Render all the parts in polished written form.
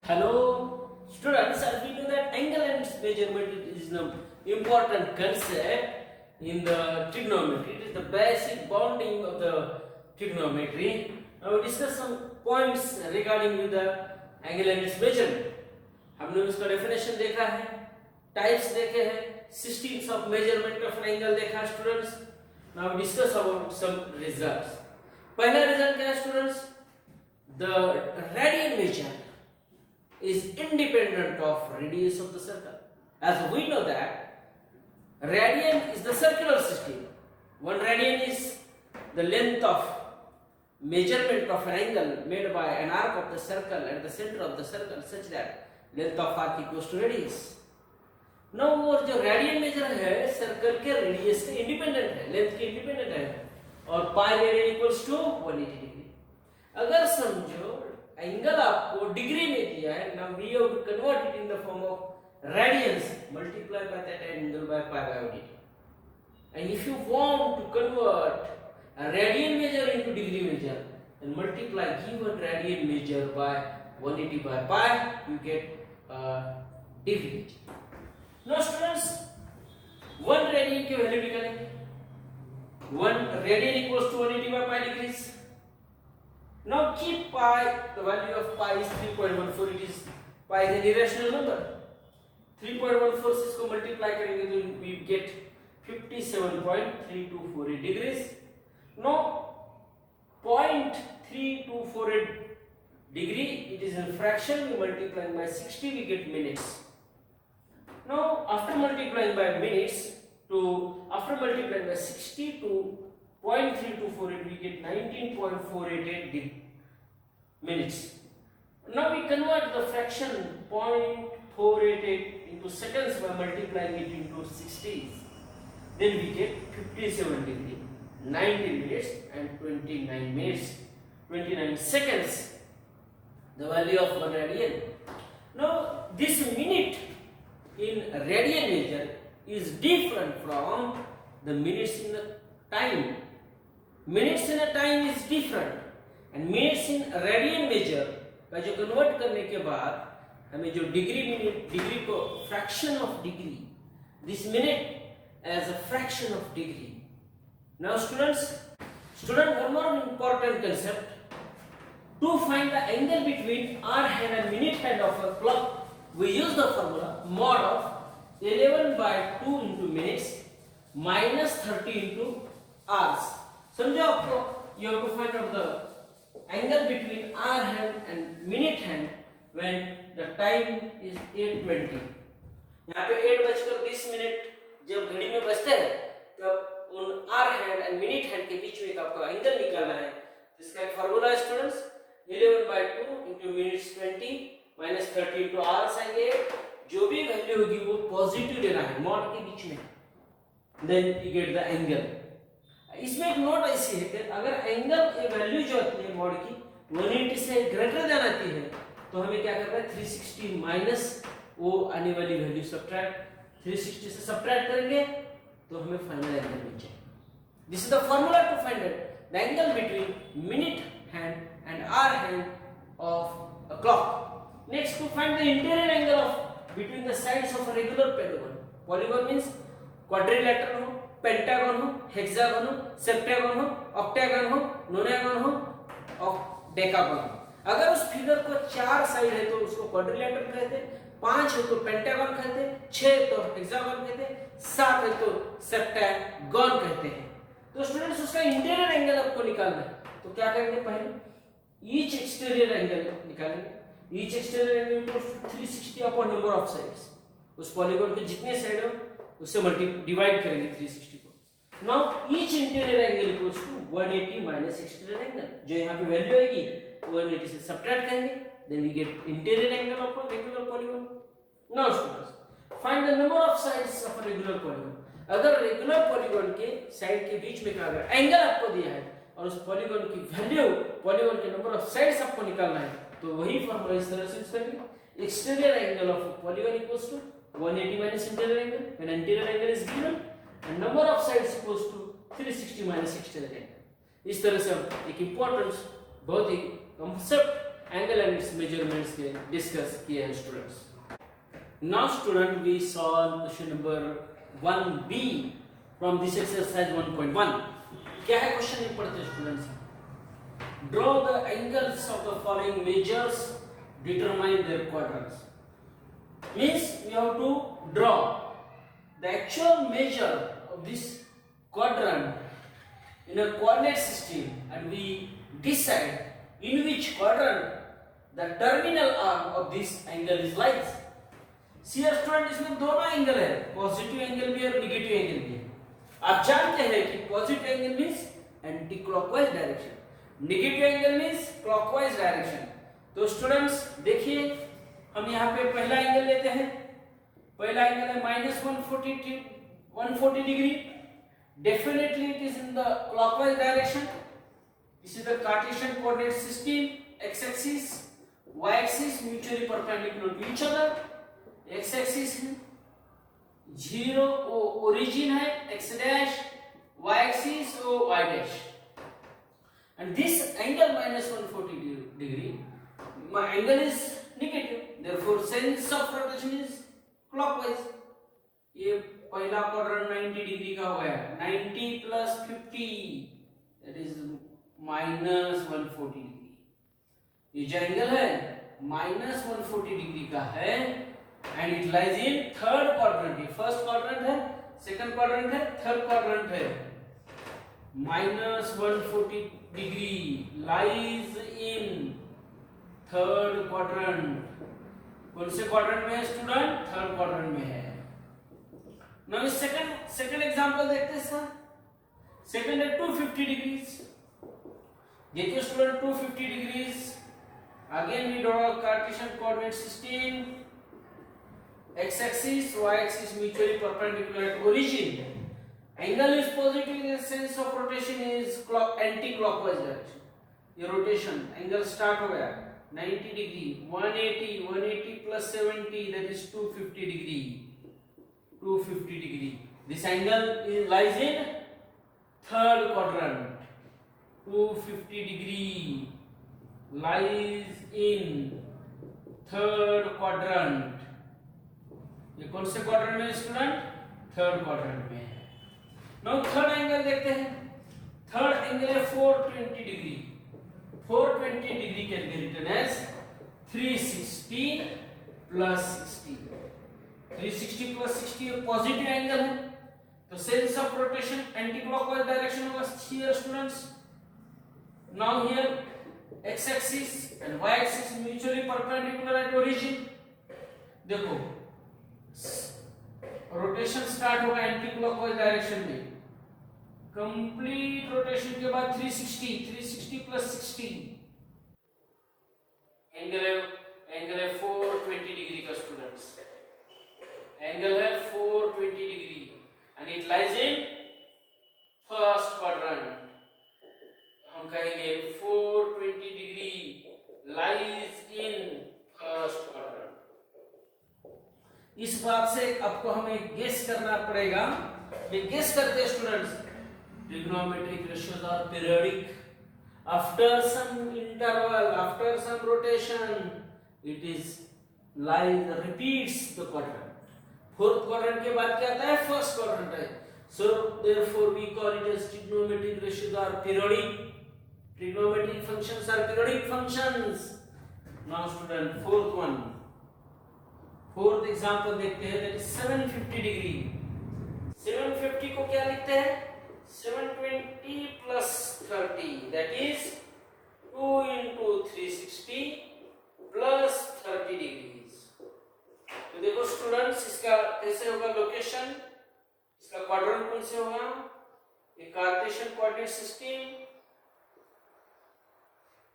Hello, students. As we know that angle and measurement is an important concept in the trigonometry. It is the basic bounding of the trigonometry. Now we discuss some points regarding with the angle and its measurement. हमने उसका definition देखा है, types देखे हैं, systems of measurement of an angle देखा students. Now discuss about some results. पहला result क्या है students? The radian measure is independent of radius of the circle. As we know that radian is the circular system. One radian is the length of measurement of an angle made by an arc of the circle at the center of the circle such that length of arc equals to radius. Now वो जो radian measure है circle के radius के independent है, length के independent है और pi radian equals to 180 degree. अगर समझो एंगल आपको डिग्री में दिया है, now we have to convert it in the form of radians, multiply by that angle by pi by 180. And if you want to convert a radian measure into degree measure, then multiply given radian measure by 180 by pi, you get degree measure. Now students, one radian की value निकालेंगे. One radian equals to 180 by pi degrees. Now keep pi, the value of pi is 3.14, it is pi is an irrational number. 3.14 से इसको multiply करेंगे तो we get 57.3248 degrees. Now 0.3248 degree, it is in fraction, we multiply by 60, we get minutes. Now after multiplying by minutes after multiplying by 60 to 0.3248, we get 19.488 minutes. Now we convert the fraction 0.488 into seconds by multiplying it into 60s. Then we get 57 degree, 90 minutes and 29 minutes, 29 seconds. The value of 1 radian. Now this minute in radian measure is different from the minutes in the time. Minutes in a time is different and minutes in radian measure का जो convert करने के बाद हमें जो degree को fraction of degree, this minute as a fraction of degree. Now student one more important concept. To find the angle between hour hand and minute hand of a clock, we use the formula mod of 11 by 2 into minutes minus 30 into hours. समझो आपको you have to find out the angle between hour hand and minute hand when the time is 8:20. यहाँ पे 8:20 जब घड़ी में बजते हैं तब उन hour hand and minute hand के बीच में एक आपको एंगल निकालना है. इसका एक फार्मूला है students, 11 by 2 into minutes 20 minus 30 into hours आएंगे. जो भी वैल्यू होगी वो पॉजिटिव लेना है मॉड के बीच में, then you get the angle. इसमें एक नोट ऐसी है कि अगर एंगल वैल्यू जो आती है मॉड की 180 से ग्रेटर देन आती है तो हमें क्या करना है 360 माइनस वो आने वाली वैल्यू सब्ट्रैक्ट 360 से सब्ट्रैक्ट करेंगे तो हमें फाइनल एंगल मिल जाएगा. This is the formula to find the angle between minute hand and hour hand of a clock. Next to find the interior angle of between the sides of a regular polygon. Polygon means quadrilateral हो, pentagon हो, hexagon हो, septagon हो, octagon हो, nonagon हो और decagon हो. अगर उस फिगर को 4 साइड है तो उसको क्वाड्रिलेटरल कहते हैं, 5 है तो पेंटागन कहते हैं, 6 तो हेक्सागन कहते हैं, 7 है तो सेप्टागन कहते हैं. तो स्टूडेंट्स उसका इंटीरियर एंगल आपको निकालना है तो क्या करेंगे, पहले ईच एक्सटीरियर एंगल निकालेंगे. Each exterior angle equals to 360 upon number of sides. उस पॉलीगॉन के जितने साइड हो उससे डिवाइड करेंगे 360 को. Now each interior angle equals to 180 minus exterior angle. जो यहाँ पे वैल्यू आएगी 180 से सब्ट्रैक्ट करेंगे, then we get interior angle of a regular polygon. Now students find the number of sides of a regular polygon. अगर regular polygon के side के बीच में का अगर एंगल आपको दिया है और उस पॉलीगॉन की वैल्यू पॉलीगॉन के नंबर ऑफ साइड्स आपको निकालना है तो वही फार्मूला इस तरह से यूज करेंगे. Exterior angle of polygon equals to 180 minus interior angle when interior angle is given and number of sides equals to 360 minus exterior angle. इस तरह से हम एक इम्पोर्टेंट बहुत ही concept angle and its measurements के डिस्कस किए हैं students. Now student we solve question number 1b from this exercise 1.1। क्या है क्वेश्चन, ये पढ़ते हैं students. Draw the angles of the following measures, determine their quadrants. Means we have to draw the actual measure of this quadrant in a coordinate system and we decide in which quadrant the terminal arm of this angle is lies. See here student, इसमें दोनों angle है, positive angle भी और negative angle भी है। आप जानते हैं कि positive angle means anti clockwise direction, negative angle means clockwise direction. तो स्टूडेंट्स देखिए, हम यहाँ पे पहला एंगल लेते हैं। पहला एंगल है -140 degree. Definitely it is in the clockwise direction. This is the Cartesian coordinate system. X axis, Y axis mutually perpendicular to each other. X axis है 0 ओरिजिन है x dash, y axis o y dash, and this angle -140 degree, my angle is negative, therefore sense of rotation is clockwise। ये पहला quadrant 90 degree का हो गया, 90 + 50 that is -140 degree. ये जो angle है -140 डिग्री का है and it lies in third quadrant. ये फर्स्ट क्वाड्रेंट है, सेकंड क्वाड्रेंट है, थर्ड क्वाड्रेंट है। -140 degree lies in third quadrant. कौन से क्वाड्रेंट में है स्टूडेंट? थर्ड क्वाड्रेंट में है। नाउ सेकंड एग्जांपल देखते हैं सर। सेकंड है 250 डिग्रीज। देखिए student 250 degrees, again we draw Cartesian coordinate system. x axis, y axis mutually perpendicular at origin. Angle is positive in the sense of rotation is anti-clockwise direction. ये rotation angle start हो गया 90 degree, 180 plus 70 that is 250 degree. 250 degree. This angle lies in third quadrant. 250 degree lies in third quadrant. ये कौन से quadrant में student? Third quadrant में है। Now third angle देखते हैं। थर्ड एंगल है 420 degree. 420 degree can be written as 360 + 60। 360 + 60 positive angle है, तो sense of rotation anti clockwise direction होगा here students. Now here x axis and y axis mutually perpendicular at origin. देखो rotation start होगा anti clockwise direction में। Complete rotation के बाद 360 + 60 angle है 420 degree का स्टूडेंट्स। एंगल है 420 degree and it lies in first quadrant. हम कहेंगे 420 degree lies in first quadrant. इस बात से आपको हमें गेस करना पड़ेगा। ये गेस करते हैं students, trigonometric ratios are periodic. After some interval, after some rotation, it is lies repeats the quadrant. Fourth quadrant के बाद क्या आता है? फर्स्ट क्वाड्रेंट है। So therefore we call it as trigonometric ratios are periodic. Trigonometric functions are periodic functions. Now student fourth example देखते हैं, that is 750 degree. 750 को क्या लिखते हैं? 720 + 30 दैट इज 2 × 360 + 30 डिग्रीज। तो देखो स्टूडेंट्स, इसका कैसे होगा लोकेशन, इसका क्वाड्रेंट कौन से होगा? ये Cartesian coordinate system.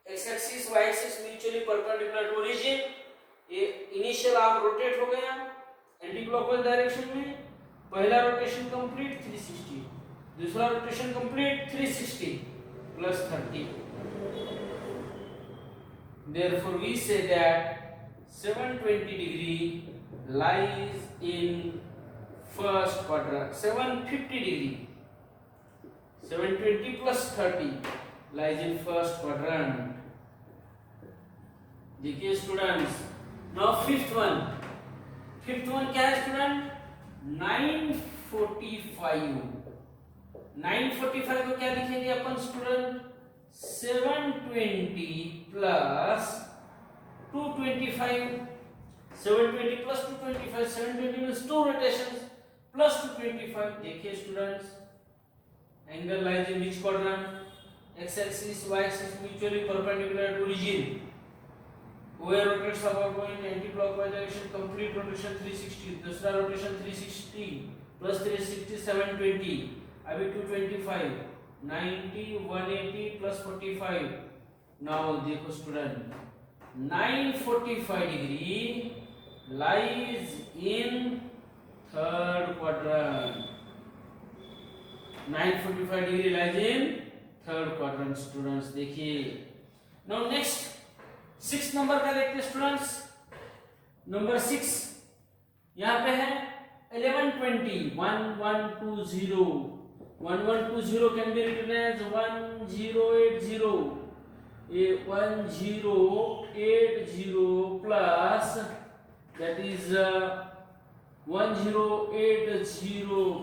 x axis y axis mutually perpendicular to origin. ये इनिशियल आर्म रोटेट हो गया एंटी क्लॉकवाइज डायरेक्शन में। पहला रोटेशन कंप्लीट 360, दूसरा rotation complete 360 + 30। Therefore we say that 720 degree lies in first quadrant. 750 degree, 720 + 30 lies in first quadrant. देखिए students, now fifth one क्या है student? 945। 945 को क्या लिखेंगे अपन student? 720 plus 225। 720 plus 225, 720 means 2 rotations plus 225. देखिए students, angle lies in which quadrant? x axis y axis mutually perpendicular to origin. OA rotates about in anti-clockwise direction, complete rotation 360. दूसरा rotation 360 plus 360 720. अभी 225, 90, 180 plus 45. Now देखो student, 945 degree lies in third quadrant. 945 degree lies in third quadrant students. देखिए now next 6 number का देखते हैं students. Number 6 यहां पे है 1120। 1120 1120 कैन बी रिटन एज 1080। ये 1080 plus that is 1080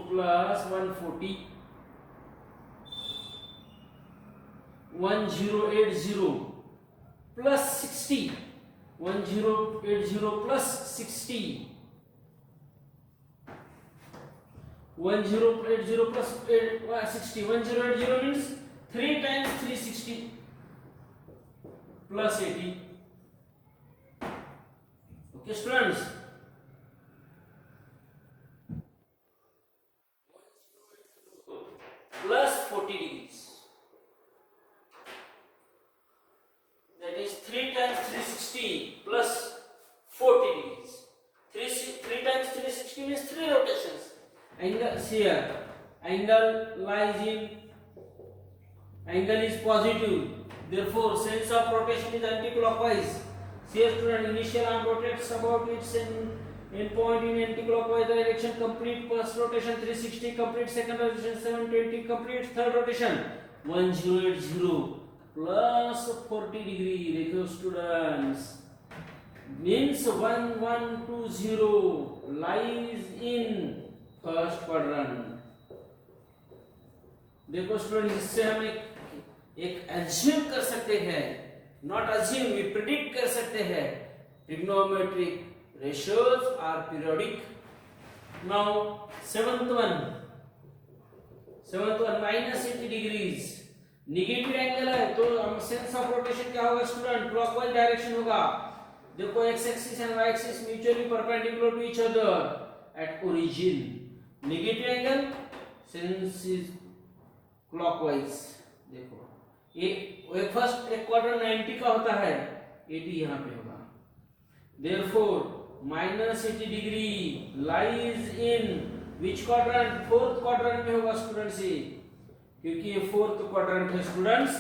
plus 140। 1080 plus 60, 1080 plus 60, 1080 plus 60, 1080 means 3 times 360 plus 80. Okay students, plus 40 degrees. That is 3 times 360 plus 40 degrees. 3 times 360 means 3 rotations. Angle here, angle is positive. Therefore, sense of rotation is anti-clockwise. Here student, initial arm rotates about its end point in anti-clockwise direction. Complete first rotation 360. Complete second rotation 720. Complete third rotation 1080. Plus 40 degree. देखो students, means 1120 lies in first quadrant. देखो students, इससे हम एक assume कर सकते हैं, not assume, we predict कर सकते हैं trigonometric ratios are periodic. Now seventh one minus 80 degrees. Negative angle है तो सेंस ऑफ रोटेशन क्या होगा स्टूडेंट? क्लॉकवाइज डायरेक्शन होगा। देखो x axis and y axis mutually perpendicular to each other at origin. Negative angle, sense is clockwise. देखो ये first एक quadrant 90 का होता है, 80 यहां पे होगा। Therefore -80 degree lies in which quadrant? Fourth quadrant में होगा स्टूडेंट्स, क्योंकि ये फोर्थ क्वाड्रेंट है स्टूडेंट्स।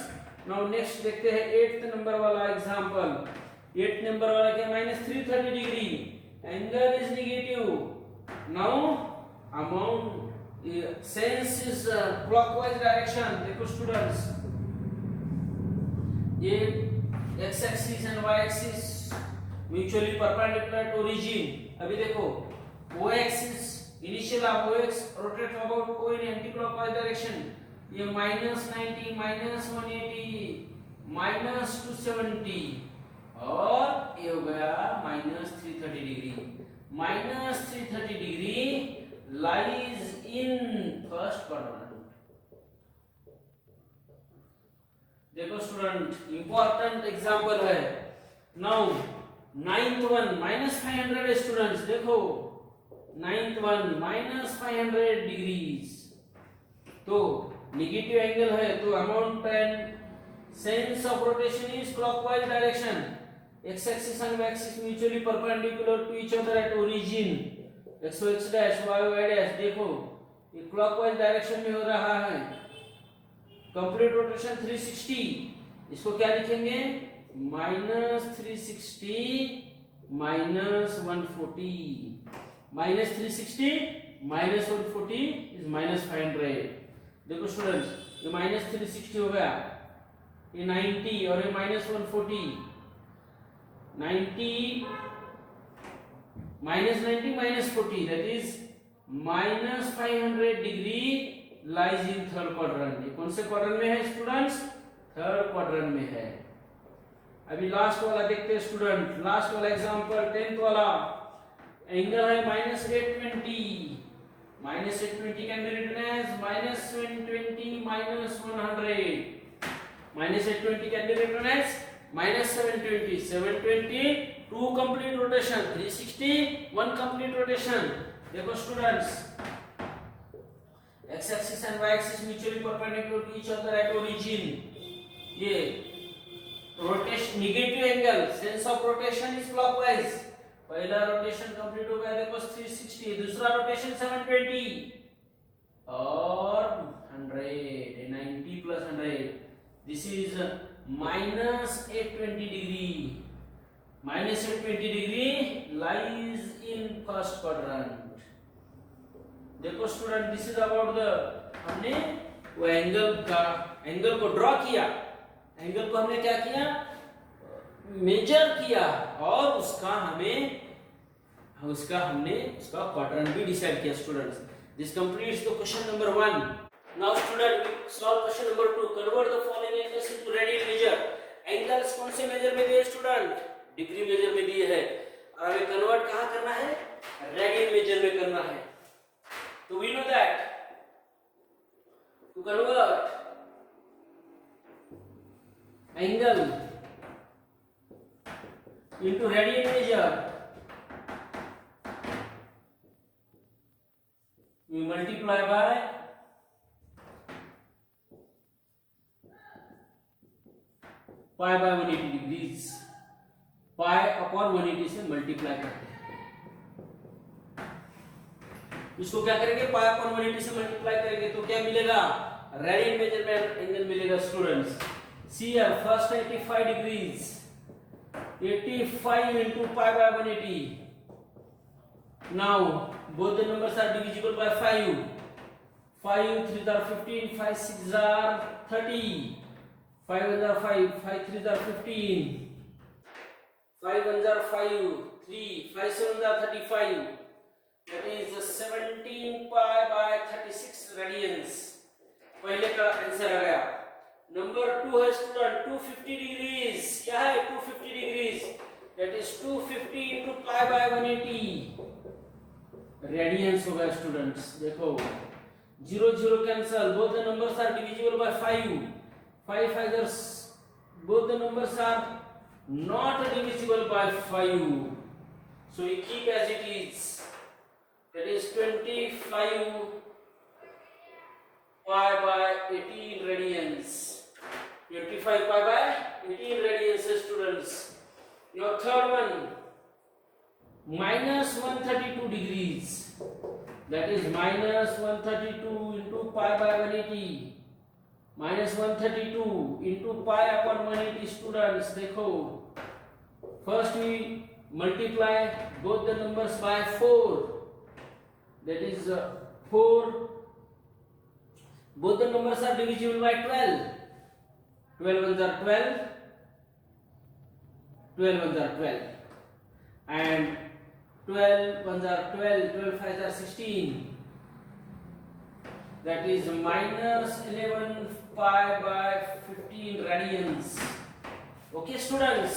नाउ नेक्स्ट देखते हैं 8th नंबर वाला एग्जांपल। 8th नंबर वाला क्या? -330 degree, angle is negative. Now amount sense is clockwise direction. देखो स्टूडेंट्स, ये x axis and y axis mutually perpendicular to origin. अभी देखो o axis, initial of o x rotate about o in anti clockwise direction. ये -90, -180, -270 और ये हो गया -330 degree. -330 degree lies in first quadrant. देखो स्टूडेंट, इंपॉर्टेंट एग्जांपल है। Now 9th one -500 students. देखो 9th one -500 डिग्रीज। तो नेगेटिव एंगल है तो amount and sense of rotation is clockwise direction. x axis and y axis mutually perpendicular to each other at origin. x x dash y y dash. देखो ये clockwise direction में हो रहा है। Complete rotation 360, इसको क्या लिखेंगे? -360 -140। -360 -140 इज -500। देखो स्टूडेंट्स, ये -360 हो गया, ये 90 और ये -140। 90 minus 90 minus 40, that is minus 500 degree lies in third quadrant. ये कौन से क्वाड्रेंट में है स्टूडेंट्स? थर्ड क्वाड्रेंट में है. अभी लास्ट वाला देखते हैं स्टूडेंट. लास्ट वाला एग्जांपल 10th वाला. एंगल है -820. -820 can be written as -720 -100. -820 can be written as -720. 720, 2 complete rotation. 360, 1 complete rotation. देखो students, x axis and y axis mutually perpendicular to each other at origin. ये rotation negative angle, sense of rotation is clockwise. पहला rotation complete हो गया देखो 360, दूसरा rotation 720 और 100. 90 plus 100. This is minus 820 degree. Minus 820 degree lies in first quadrant. देखो student, this is about the, हमने वो एंगल को ड्रॉ किया. एंगल को हमने क्या किया? मेजर किया और उसका क्वाड्रेंट भी डिसाइड किया students. This completes the question number 1. Now student, we solve question number 2. Convert the following angles into radian measure. Angles कौन से मेजर में दिए स्टूडेंट? डिग्री मेजर में दिए है. और हमें कन्वर्ट कहाँ करना है? रेडियन मेजर में करना है. तो we know that to convert angle into radian measure, we multiply by pi by 180 degrees. Pi upon 180 से मल्टीप्लाई करते हैं. इसको क्या करेंगे? पाई अपॉन 180 से मल्टीप्लाई करेंगे तो क्या मिलेगा? रेडियन मेजर में एंगल मिलेगा students. See here first 85 degrees. 85 into pi by 180. Now both the numbers are divisible by 5. 5 3 are 15, 5 6 are 30. 5 1s are 5, 5 3s are 15, 5 1s are 5, 3, 5 7s are 35. That is 17 pi by 36 radians. पहले का answer आ गया. Number 2 है student 250 degrees. क्या है 250 degrees? That is 250 into pi by 180 radians हो गया students. देखो 0 0 cancel. Both the numbers are divisible by 5. 5 5s, both the numbers are not divisible by 5, so we keep as it is. That is 25 pi by 18 radians. 25 pi by 18 radians students. Your third one, minus 132 degrees. That is minus 132 into pi by 180. minus 132 into pi upon 180 students. देखो first we multiply both the numbers by 4. That is 4. Both the numbers are divisible by 12. 12 ones are 12. 12 ones are 12. And 12 ones are 12. 12 5s are 16. That is minus 11 pi by 15 radians. Okay students.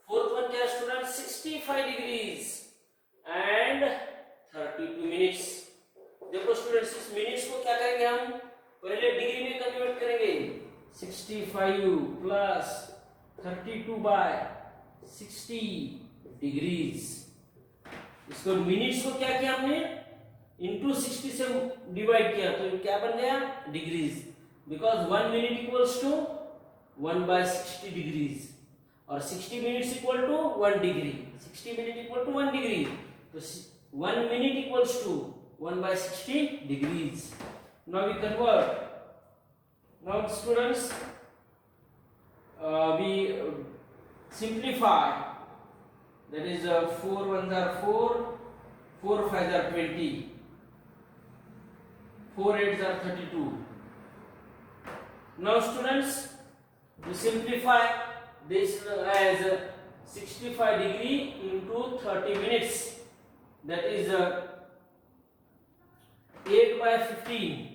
Fourth one क्या students? 65 degrees and 32 minutes. देखो students, इस minutes को क्या करेंगे हम? पहले degree में convert करेंगे. 65 plus 32 by 60 डिग्रीज. इसको मिनट्स को क्या किया हमने? इनटू 60 से डिवाइड किया तो क्या बन गया? Degrees. Because 1 minute equals to 1 by 60 degrees और 60 minutes equal to 1 degree. 60 minute equal to 1 degree. तो 1 minute equals to 1 by 60 degrees. Now we convert. Now students, we simplify. That is 4 1s are 4, 4 5s are 20. 4 8s are 32. Now students, we simplify this as 65 degree into 30 minutes. That is 8 by 15.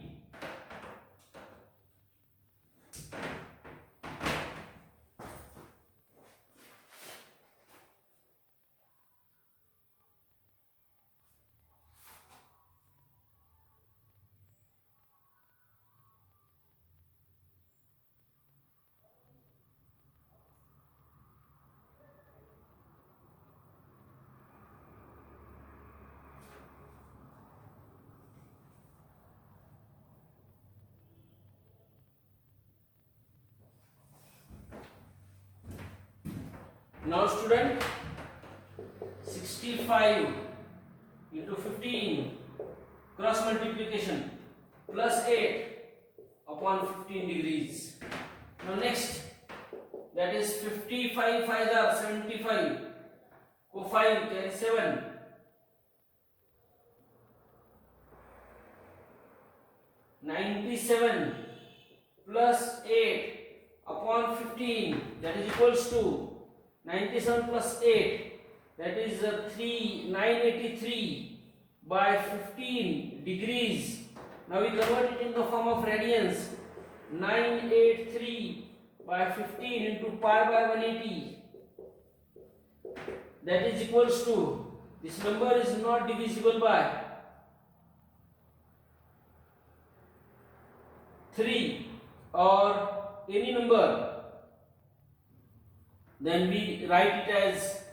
Now student, 65 into 15 cross multiplication plus 8 upon 15 degrees. Now next, that is 55 5 are 75, go 5 carry 7, 97 plus 8 upon 15, that is equals to 97 plus 8, that is 983 by 15 degrees. Now we convert it in the form of radians. 983 by 15 into pi by 180, that is equals to, this number is not divisible by 3 or any number, then we write it as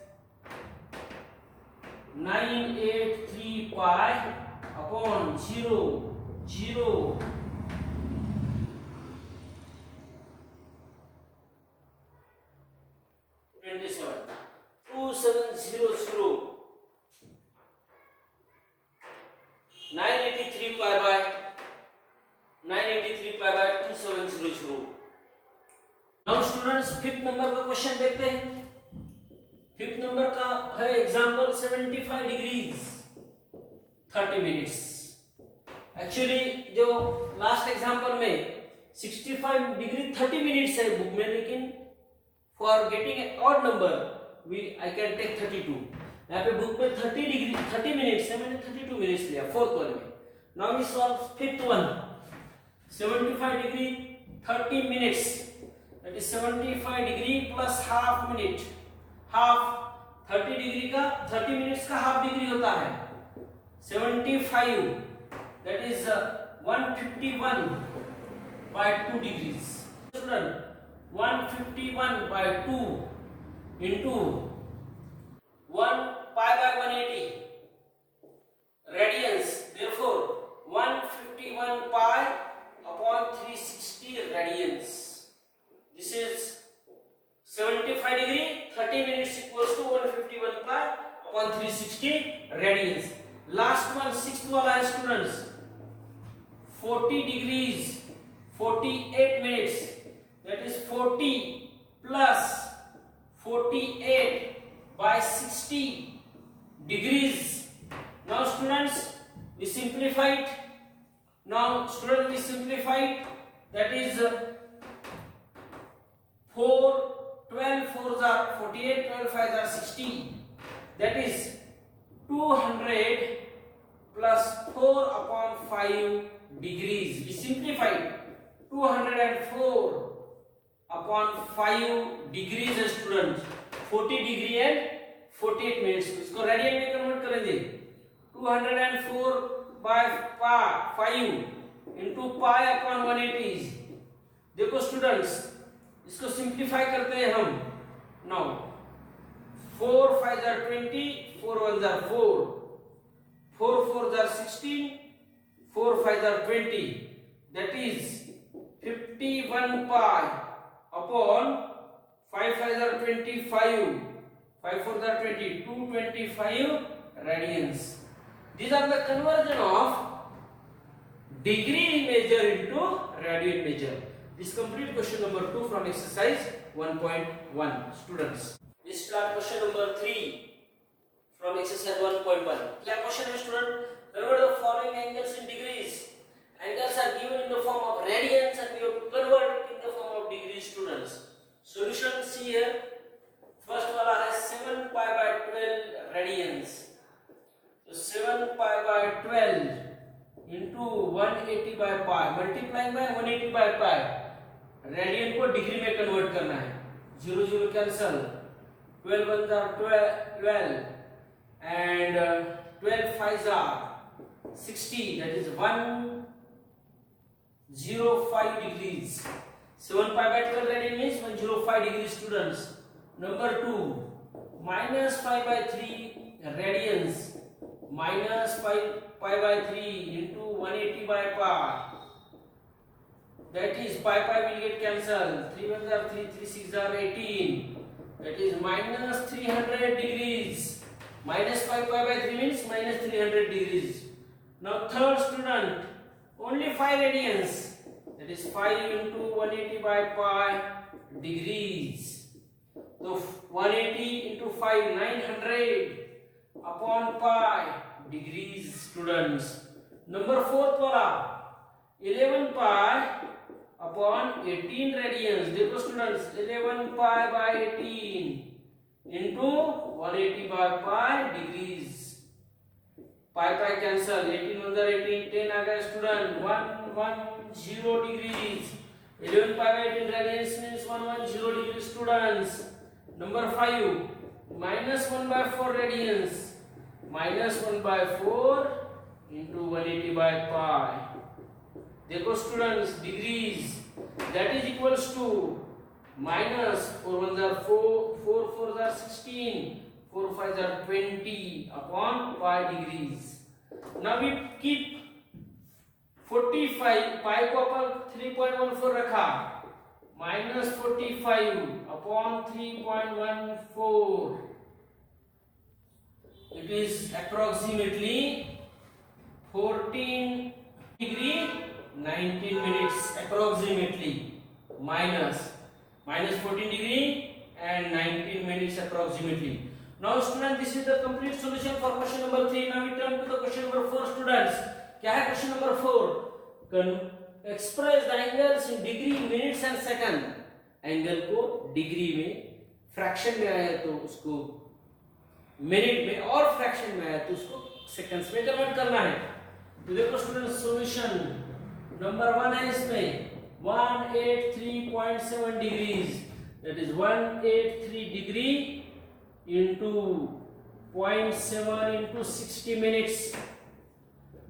983 pi upon 0 0 27 2700 983 pi by 2700. Now students, fifth number का question देखते हैं. Fifth number का है example 75 degrees 30 minutes. Actually जो last example में 65 degree 30 minutes है book में, लेकिन for getting a odd number I can take 32. यहाँ पे बुक में 30 डिग्री 30 मिनट्स है, मैंने 32 मिनट्स लिया फोर्थ वन में. Now we solve fifth one. 75 degree 30 minutes, that is 75 degree plus half minute. half 30 degree का 30 minutes का half degree होता है 75, that is 151 by 2 degrees. 151 by 2 into 1 pi by 180 radians. Therefore 151 pi upon 360 radians. This is 75 degree 30 minutes equals to 151 pi upon 360 radians. Last one, sixth wala hai students. 40 degrees 48 minutes, that is 40 plus 48 by 60 degrees. Now students, we simplify it. Now student, we simplified, that is 4 12 4s are 48, 12 5s are 60, that is 200 plus 4 upon 5 degrees. We simplified 204 upon 5 degrees है student, 40 degree and 48 minutes. इसको radian में convert करेंगे. 204 by 5 into pi upon 180. देखो students, इसको simplify करते हैं हम. Now 4 5s are 20, 4 1s are 4, 4 4s are 16, 4 5s are 20, that is 51 pi upon 5 5s are 25, 5 4s are 20, 225 radians. These are the conversion of degree measure into radian measure. This complete question number 2 from exercise 1.1. Students, we start question number 3 from exercise 1.1. क्या question है student? Convert the following angles in degrees. 180 by pi multiplying by 180 by pi, radian को degree में convert करना है। 0 0 cancel, 12 1 12 and 12 5 60, that is 105 degrees. 7 pi by 12 radian means 105 degrees, students. Number 2, minus 5 by 3 radians, minus 5 pi by 3 into 180 by pi, that is pi will get cancelled. 3 1 are 3, 3 6 are 18, that is minus 300 degrees. Minus 5 pi by 3 means minus 300 degrees. Now third student, only 5 radians, that is 5 into 180 by pi degrees. So 180 into 5, 900 upon pi degrees, students. Number 4th wala, 11 pi upon 18 radians. देखो students, 11 pi by 18 into 180 by pi degrees. Pi cancel, 18 1 18, 10 आ गया student, 110 degrees. 11 pi by 18 radians means 110 degrees, students. Number 5, minus 1 by 4 radians, minus 1 by 4 into 180 by pi. देखो students, degrees, that is equals to minus 4 1s are 4, 4 4s are 16, 4 5s are 20 upon pi degrees. Now we keep 45, pi को अपन 3.14 रखा, minus 45 upon 3.14, it is approximately 14 degree 19 minutes approximately, minus 14 degree and 19 minutes approximately. Now student, this is the complete solution for question number 3. Now we turn to the question number 4, students. क्या है question number 4? Express the angles in degree, minutes and second. Angle को degree में, fraction में आया तो उसको minute में, और फ्रैक्शन में आया तो उसको सेकंड्स में कन्वर्ट करना है। तो देखो स्टूडेंट, सॉल्यूशन नंबर 1 है इसमें 183.7 degrees, that is 183 degree into 0.7 into 60 minutes,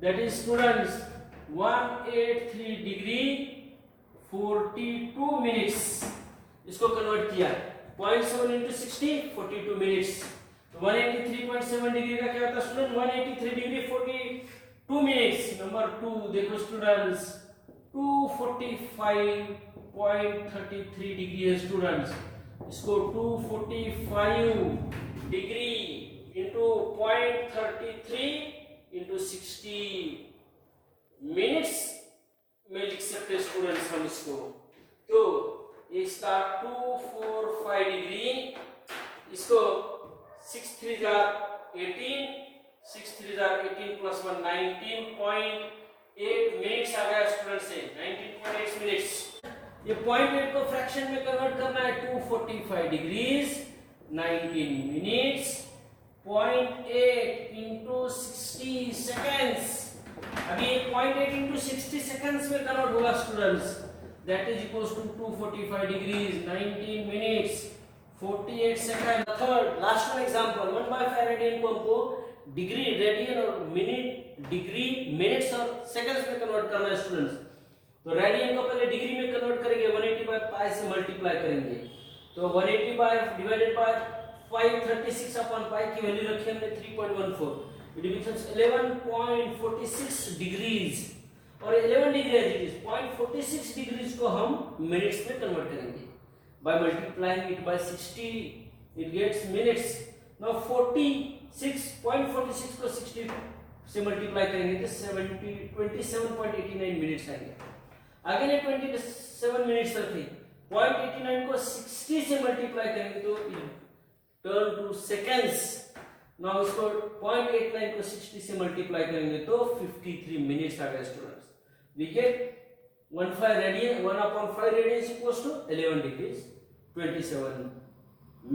that is students 183 degree 42 minutes. इसको कन्वर्ट किया 0.7 into 60 42 minutes. तो 183.7 डिग्री का क्या होता है स्टूडेंट? 183 degree 42 minutes. नंबर 2 देखो स्टूडेंट्स, 245.33 डिग्री है स्टूडेंट्स। इसको 245 डिग्री इंटू 0.33 इंटू 60 मिनट्स में लिख सकते हैं स्टूडेंट्स हम इसको। तो इसका 245 डिग्री, इसको 6 3 18, 6 3 18 प्लस 1 19.8 मिनट्स आ गया स्टूडेंट से, 19.8 मिनट्स। ये 0.8 को फ्रैक्शन में कन्वर्ट करना है, 245 डिग्रीज 19 मिनट्स, 0.8 into 60 seconds। अभी 0.8 into 60 seconds में कन्वर्ट होगा students, that is equals to 245 degrees 19 minutes 48 seconds। Third last one example, 1 by 5 radian को हमको डिग्री, रेडियन और मिनट, डिग्री, मिनट्स और सेकंड्स में कन्वर्ट करना है स्टूडेंट्स। तो रेडियन को पहले डिग्री में कन्वर्ट करेंगे, 180 by पाई से मल्टीप्लाई करेंगे, तो 180 by divided by 536 upon pi की वैल्यू रखी हमने 3.14, इट बिकम्स 11.46 डिग्रीज, और 11 degree as it is 0.46 degrees को हम मिनट्स में कन्वर्ट करेंगे by multiplying it by 60, it gets minutes. Now 46.46 को 60 से मल्टीप्लाई करेंगे तो 27.89 मिनट्स आएंगे। आगे ने 27 मिनट्स रखे, 0.89 को 60 से मल्टीप्लाई करेंगे तो टर्न टू सेकंड्स। नाउ इसको 0.89 को 60 से मल्टीप्लाई करेंगे तो 53 मिनट्स आ गए students. We get 1/5 radian, 1/5 radian equals to 11 degrees 27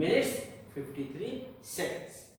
minutes 53 seconds।